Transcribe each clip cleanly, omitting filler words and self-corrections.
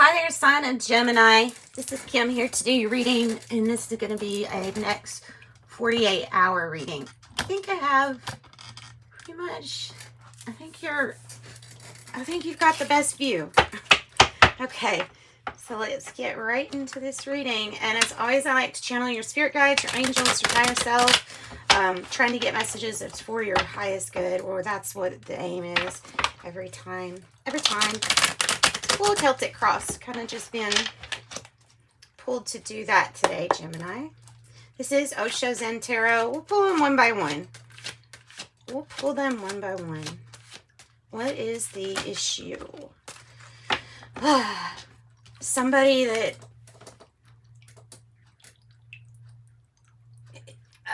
Hi there, sign of Gemini. This is Kim here to do your reading, and this is going to be a next 48-hour reading. I think I have pretty much, I think you've got the best view. Okay, so let's get right into this reading. And as always, I like to channel your spirit guides, your angels, your higher self, trying to get messages that's for your highest good, or that's what the aim is every time. A little Celtic cross, kind of just being pulled to do that today, Gemini. This is Osho Zen Tarot. We'll pull them one by one. What is the issue? Somebody that...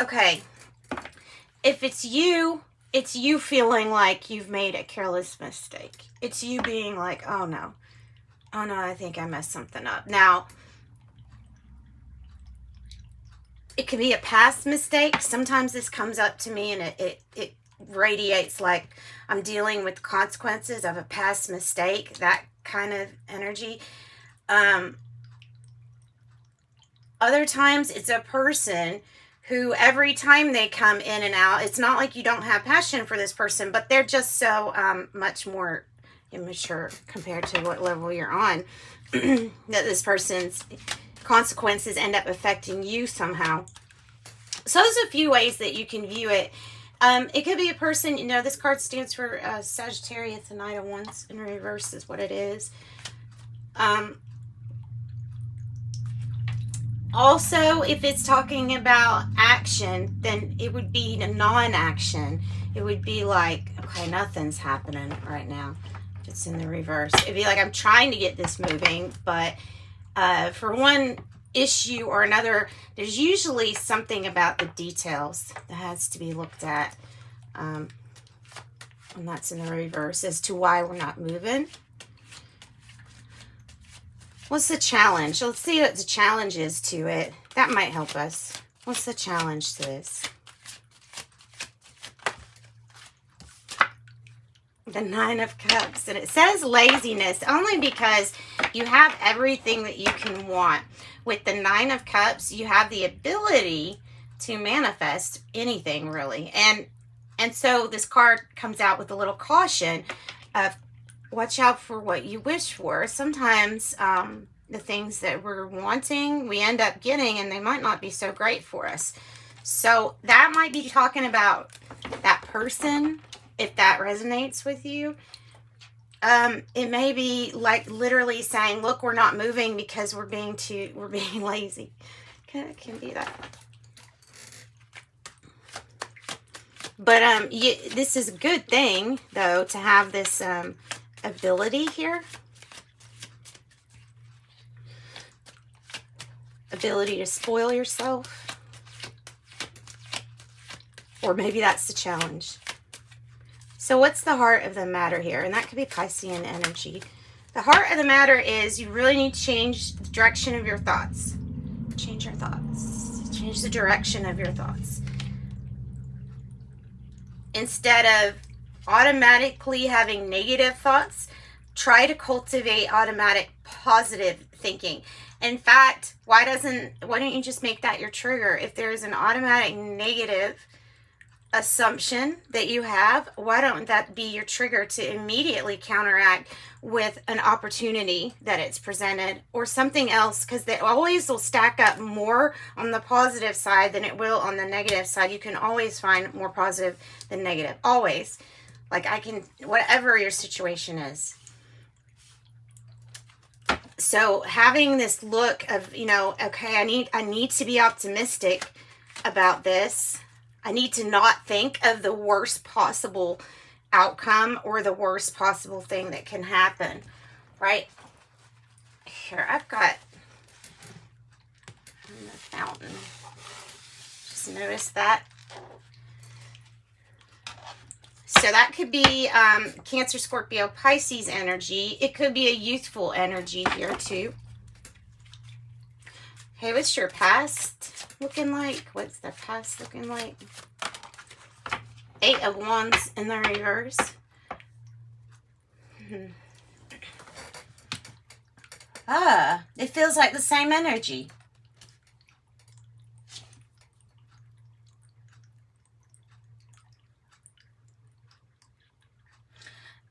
Okay. If it's you feeling like you've made a careless mistake. It's you being like, oh no, I think I messed something up. Now, it can be a past mistake. Sometimes this comes up to me and it radiates like I'm dealing with consequences of a past mistake, that kind of energy. Other times it's a person who every time they come in and out, it's not like you don't have passion for this person, but they're just so much more immature compared to what level you're on, that this person's consequences end up affecting you somehow. So there's a few ways that you can view it. It could be a person, you know, this card stands for Sagittarius, the Knight of Wands in reverse is what it is. Also, if it's talking about action, then it would be a non-action. It would be like, okay, nothing's happening right now. If it's in the reverse, it'd be like, I'm trying to get this moving, but for one issue or another, there's usually something about the details that has to be looked at. And that's in the reverse as to why we're not moving. What's the challenge? Let's see what the challenge is to it. That might help us. What's the challenge to this? The Nine of Cups. And it says laziness only because you have everything that you can want. With the Nine of Cups, you have the ability to manifest anything, really. And so this card comes out with a little caution of watch out for what you wish for. Sometimes the things that we're wanting, we end up getting, and they might not be so great for us. So that might be talking about that person, if that resonates with you. It may be like literally saying, look, we're not moving because we're being lazy. It can be that. But this is a good thing, though, to have this ability here. Ability to spoil yourself. Or maybe that's the challenge. So what's the heart of the matter here? And that could be Piscean energy. The heart of the matter is you really need to change the direction of your thoughts. Change your thoughts. Change the direction of your thoughts. Instead of automatically having negative thoughts, try to cultivate automatic positive thinking. In fact, why don't you just make that your trigger? If there's an automatic negative assumption that you have, why don't that be your trigger to immediately counteract with an opportunity that it's presented or something else? Because they always will stack up more on the positive side than it will on the negative side. You can always find more positive than negative. Always. Like whatever your situation is. So having this look of, you know, okay, I need to be optimistic about this. I need to not think of the worst possible outcome or the worst possible thing that can happen, right? Here, I've got the fountain. Just notice that. So that could be Cancer, Scorpio, Pisces energy. It could be a youthful energy here too. Hey, what's your past looking like? What's the past looking like? Eight of Wands in the reverse. It feels like the same energy.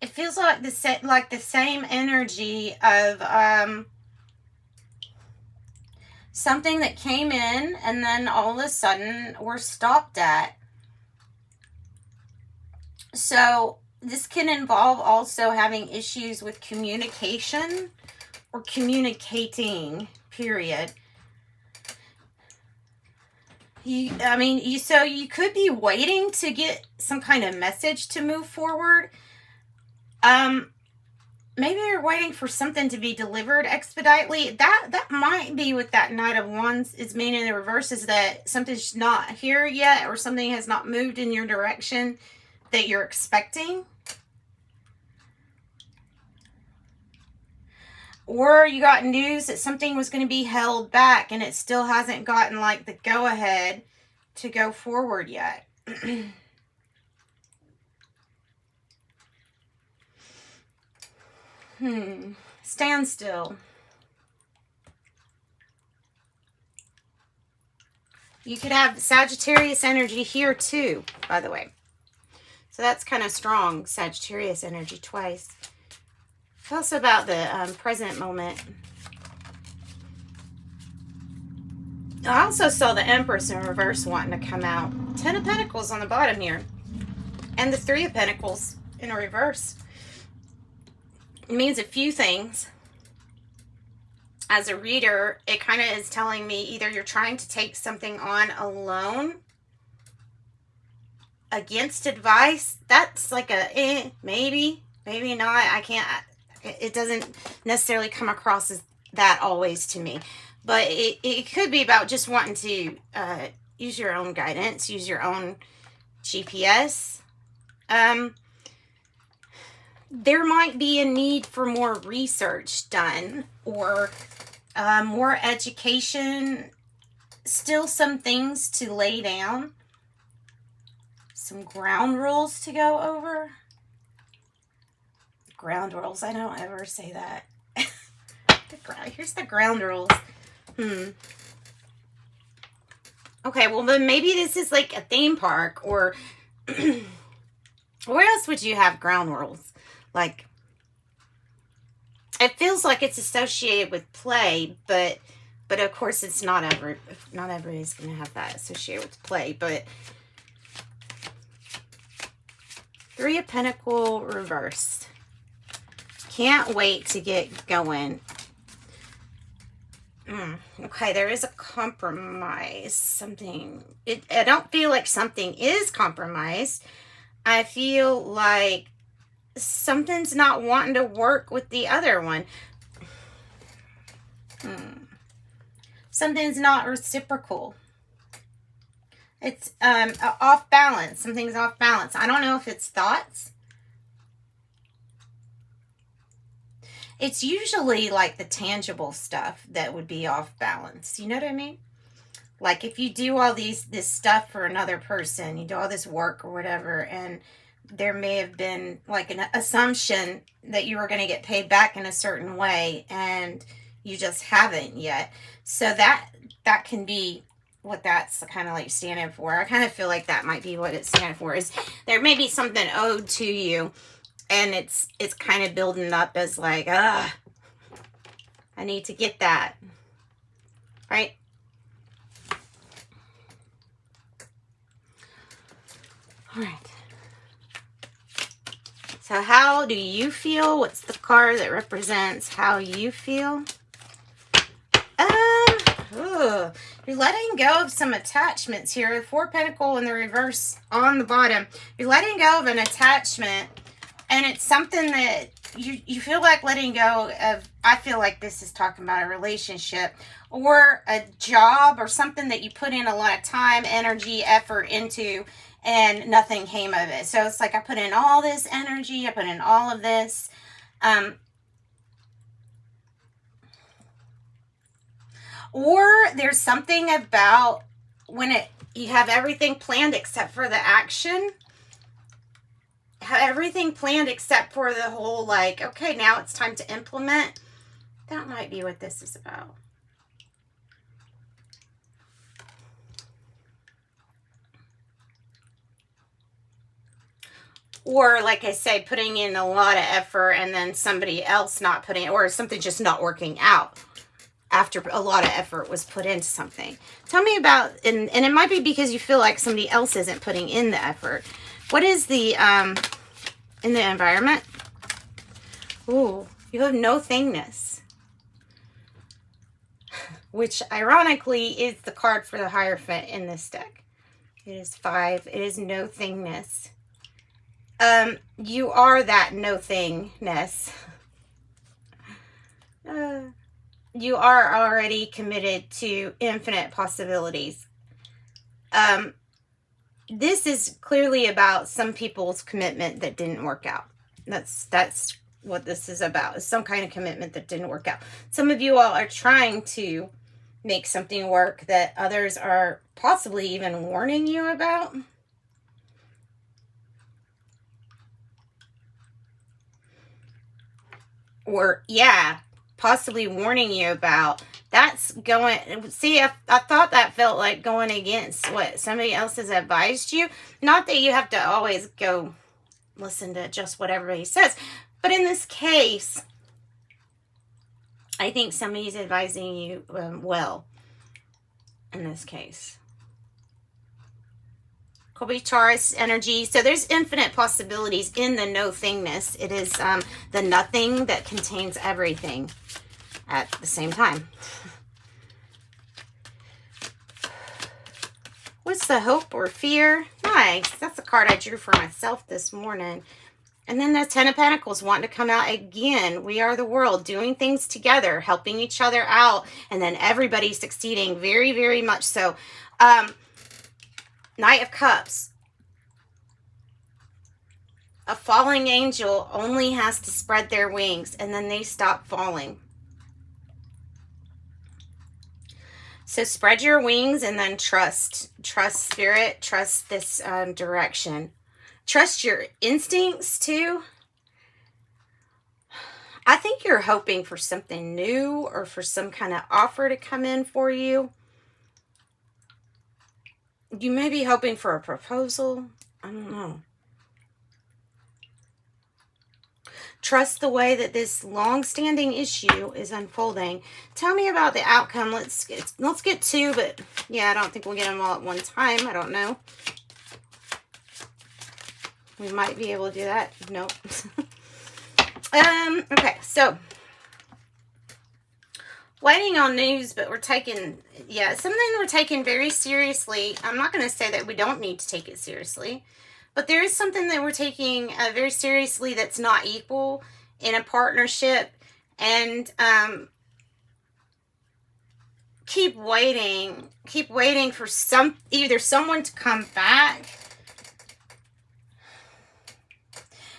It feels like the same energy of something that came in and then all of a sudden we're stopped at. So this can involve also having issues with communication or communicating, period. So you could be waiting to get some kind of message to move forward. Maybe you're waiting for something to be delivered expeditiously. That might be what that Knight of Wands is meaning in the reverse, is that something's not here yet, or something has not moved in your direction that you're expecting. Or you got news that something was going to be held back and it still hasn't gotten like the go-ahead to go forward yet. Stand still. You could have Sagittarius energy here too, by the way. So that's kind of strong, Sagittarius energy twice. Tell us about the present moment. I also saw the Empress in reverse wanting to come out. 10 of Pentacles on the bottom here. And the 3 of Pentacles in a reverse. It means a few things. As a reader, it kind of is telling me either you're trying to take something on alone against advice. That's like a maybe not. I can't. It doesn't necessarily come across as that always to me. But it could be about just wanting to use your own guidance, use your own GPS. There might be a need for more research done, or more education. Still some things to lay down. Some ground rules to go over. Ground rules. I don't ever say that. Here's the ground rules. Okay, well then maybe this is like a theme park, or where else would you have ground rules? Like, it feels like it's associated with play, but of course it's not everybody's going to have that associated with play. But 3 of Pentacles reversed. Can't wait to get going. Okay, there is a compromise. Something. I don't feel like something is compromised. I feel like something's not wanting to work with the other one. Something's not reciprocal. It's off balance. Something's off balance. I don't know if it's thoughts. It's usually like the tangible stuff that would be off balance. You know what I mean? Like if you do all this stuff for another person, you do all this work or whatever, and there may have been like an assumption that you were going to get paid back in a certain way, and you just haven't yet. So that can be what that's kind of like standing for. I kind of feel like that might be what it's standing for, is there may be something owed to you, and it's kind of building up as like, I need to get that. Right? All right. So how do you feel? What's the card that represents how you feel? You're letting go of some attachments here. 4 Pentacles in the reverse on the bottom. You're letting go of an attachment, and it's something that you feel like letting go of. I feel like this is talking about a relationship or a job or something that you put in a lot of time, energy, effort into, and nothing came of it. So it's like I put in all this energy, I put in all of this. Or there's something about when you have everything planned except for the action. Have everything planned except for the whole like, okay, now it's time to implement. That might be what this is about. Or, like I say, putting in a lot of effort and then somebody else not putting, or something just not working out after a lot of effort was put into something. Tell me about, and it might be because you feel like somebody else isn't putting in the effort. What is the, in the environment? Ooh, you have no thingness. Which, ironically, is the card for the Hierophant in this deck. It is 5. It is no thingness. You are that no thingness. You are already committed to infinite possibilities. This is clearly about some people's commitment that didn't work out. That's what this is about, is some kind of commitment that didn't work out. Some of you all are trying to make something work that others are possibly even warning you about. Or, yeah, possibly warning you about. That's going, see, I thought that felt like going against what somebody else has advised you. Not that you have to always go listen to just what everybody says, but in this case, I think somebody's advising you well in this case. Could be Taurus energy. So there's infinite possibilities in the no thingness. It is the nothing that contains everything at the same time. What's the hope or fear? Nice. That's a card I drew for myself this morning. And then the 10 of Pentacles wanting to come out again. We are the world, doing things together, helping each other out, and then everybody succeeding very, very much so. Knight of Cups. A falling angel only has to spread their wings, and then they stop falling. So spread your wings and then trust. Trust spirit. Trust this direction. Trust your instincts too. I think you're hoping for something new or for some kind of offer to come in for you. You may be hoping for a proposal. I don't know. Trust the way that this long-standing issue is unfolding. Tell me about the outcome. Let's get 2, but yeah, I don't think we'll get them all at one time. I don't know. We might be able to do that. Nope. Okay, so waiting on news, but we're taking, yeah, something we're taking very seriously. I'm not going to say that we don't need to take it seriously, but there is something that we're taking very seriously that's not equal in a partnership. And keep waiting for either someone to come back.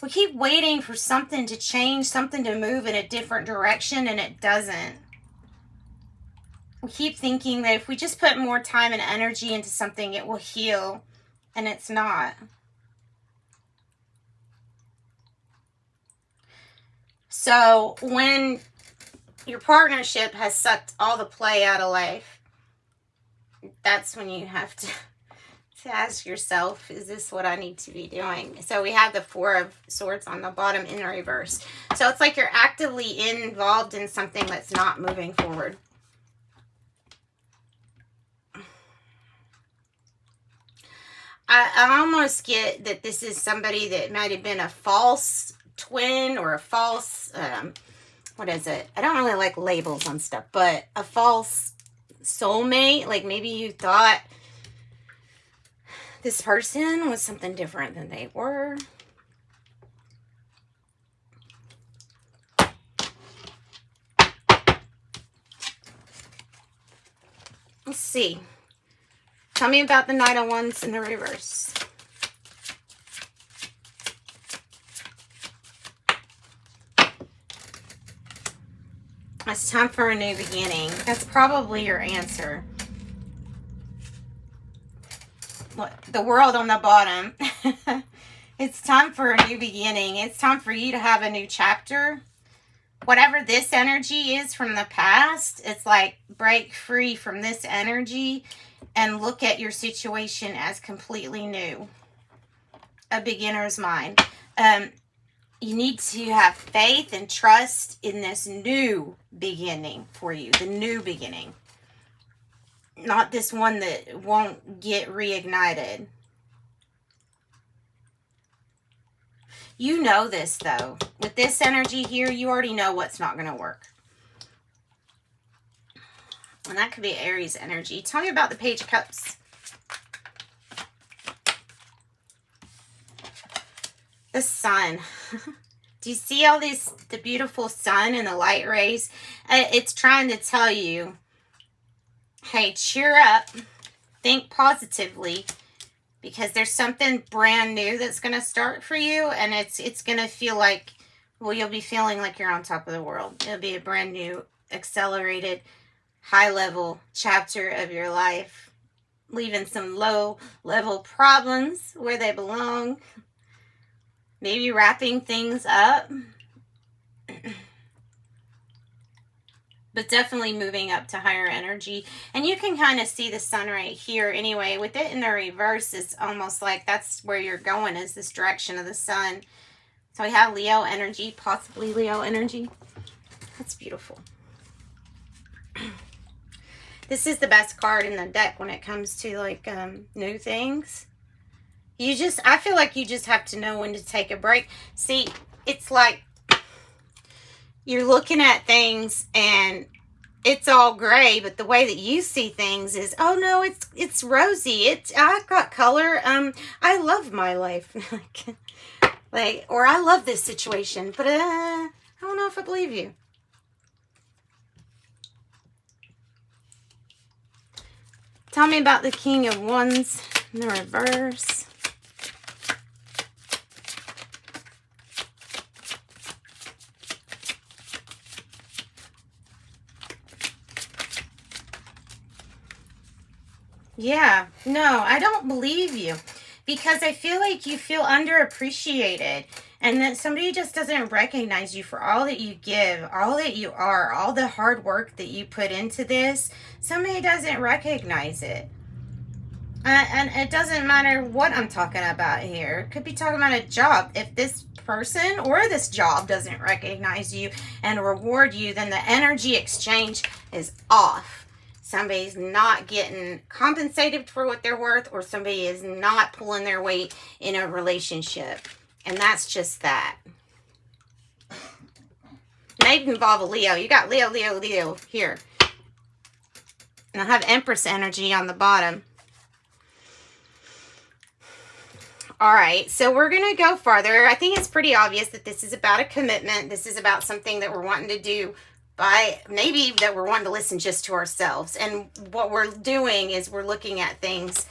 We keep waiting for something to change, something to move in a different direction, and it doesn't. We keep thinking that if we just put more time and energy into something, it will heal, and it's not. So when your partnership has sucked all the play out of life, that's when you have to ask yourself, is this what I need to be doing? So we have the 4 of Swords on the bottom in reverse. So it's like you're actively involved in something that's not moving forward. I almost get that this is somebody that might have been a false twin or a false, what is it? I don't really like labels on stuff, but a false soulmate. Like maybe you thought this person was something different than they were. Let's see. Tell me about the Knight of Wands in the reverse. It's time for a new beginning. That's probably your answer. The World on the bottom. It's time for a new beginning. It's time for you to have a new chapter. whatever this energy is from the past, it's like break free from this energy and look at your situation as completely new. A beginner's mind. You need to have faith and trust in this new beginning for you. The new beginning. Not this one that won't get reignited. You know this, though. With this energy here, you already know what's not going to work. And that could be Aries energy. Tell me about the Page of Cups. The sun. Do you see all the beautiful sun and the light rays? It's trying to tell you, hey, cheer up. Think positively. Because there's something brand new that's going to start for you. And it's going to feel like, well, you'll be feeling like you're on top of the world. It'll be a brand new, accelerated, high-level chapter of your life. Leaving some low-level problems where they belong. Maybe wrapping things up. But definitely moving up to higher energy. And you can kind of see the sun right here anyway. With it in the reverse, it's almost like that's where you're going, is this direction of the sun. So we have Leo energy, possibly Leo energy. That's beautiful. This is the best card in the deck when it comes to like new things. I feel like you just have to know when to take a break. See, it's like you're looking at things and it's all gray, but the way that you see things is, oh no, it's rosy. I've got color. I love my life. or I love this situation, but I don't know if I believe you. Tell me about the King of Wands in the reverse. Yeah, no, I don't believe you because I feel like you feel underappreciated and that somebody just doesn't recognize you for all that you give, all that you are, all the hard work that you put into this. Somebody doesn't recognize it. And it doesn't matter what I'm talking about here. It could be talking about a job. If this person or this job doesn't recognize you and reward you, then the energy exchange is off. Somebody's not getting compensated for what they're worth, or somebody is not pulling their weight in a relationship. And that's just that. May involve a Leo. You got Leo, Leo, Leo here. And I have Empress energy on the bottom. All right, so we're going to go farther. I think it's pretty obvious that this is about a commitment. This is about something that we're wanting to do. Maybe that we're wanting to listen just to ourselves. And what we're doing is we're looking at things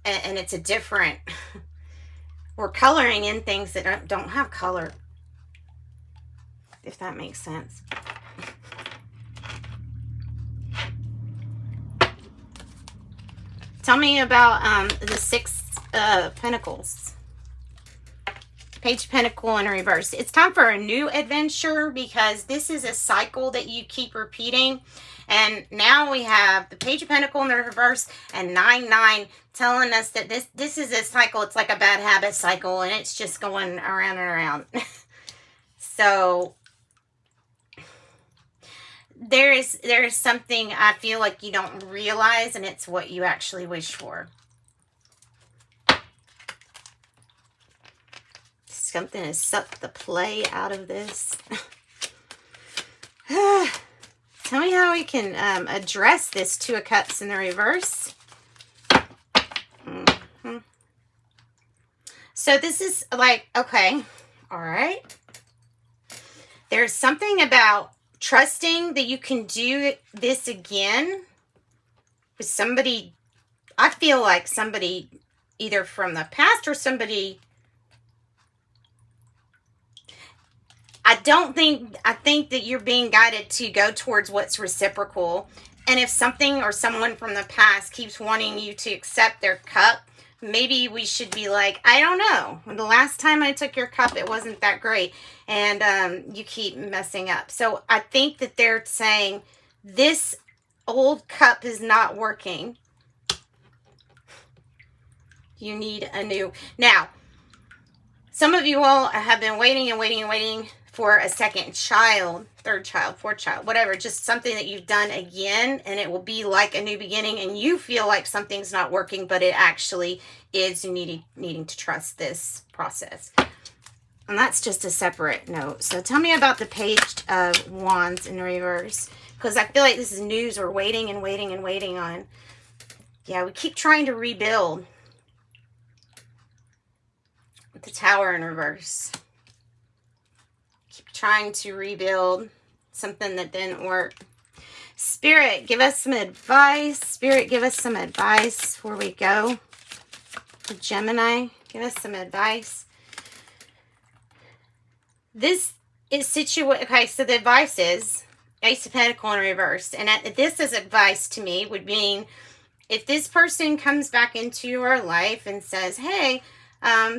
and it's a different, we're coloring in things that don't have color, if that makes sense. Tell me about the Six Pentacles. Page of Pentacle in reverse. It's time for a new adventure because this is a cycle that you keep repeating. And now we have the Page of Pentacle in the reverse and 9-9 telling us that this is a cycle. It's like a bad habit cycle and it's just going around and around. So there is something I feel like you don't realize, and it's what you actually wish for. Something has sucked the play out of this. Tell me how we can address this Two of Cups in the reverse. So this is like, okay, all right. There's something about trusting that you can do this again with somebody. I feel like somebody either from the past or somebody. I think that you're being guided to go towards what's reciprocal. And if something or someone from the past keeps wanting you to accept their cup maybe we should be like, I don't know. The last time I took your cup, it wasn't that great. And you keep messing up. So I think that they're saying this old cup is not working. You need a new. Now, some of you all have been waiting and waiting and waiting for a second child, third child, fourth child, whatever, just something that you've done again, and it will be like a new beginning, and you feel like something's not working, but it actually is. You needing to trust this process. And that's just a separate note. So tell me about the Page of Wands in reverse, because I feel like this is news we're waiting and waiting and waiting on. Yeah, we keep trying to rebuild. With the Tower in reverse. Keep trying to rebuild something that didn't work. Spirit, give us some advice. Spirit, give us some advice before we go. Gemini, give us some advice. This is okay, so the advice is Ace of Pentacles in reverse. And this is advice to me would mean if this person comes back into your life and says, hey,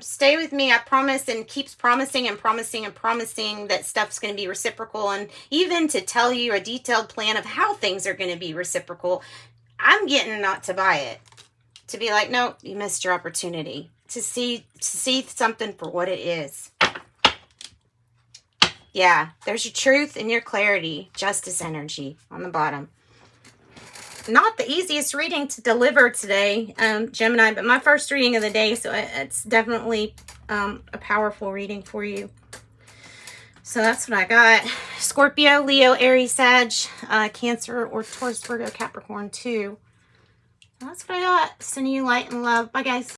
stay with me, I promise, and keeps promising and promising and promising that stuff's going to be reciprocal, and even to tell you a detailed plan of how things are going to be reciprocal, I'm getting not to buy it. To be like, no, you missed your opportunity. To see something for what it is. Yeah, there's your truth and your clarity. Justice energy on the bottom. Not the easiest reading to deliver today, Gemini, but my first reading of the day, so it's definitely a powerful reading for you. So that's what I got. Scorpio, Leo, Aries, Sag, Cancer, or Taurus, Virgo, Capricorn, 2. That's what I got. Sending you light and love. Bye, guys.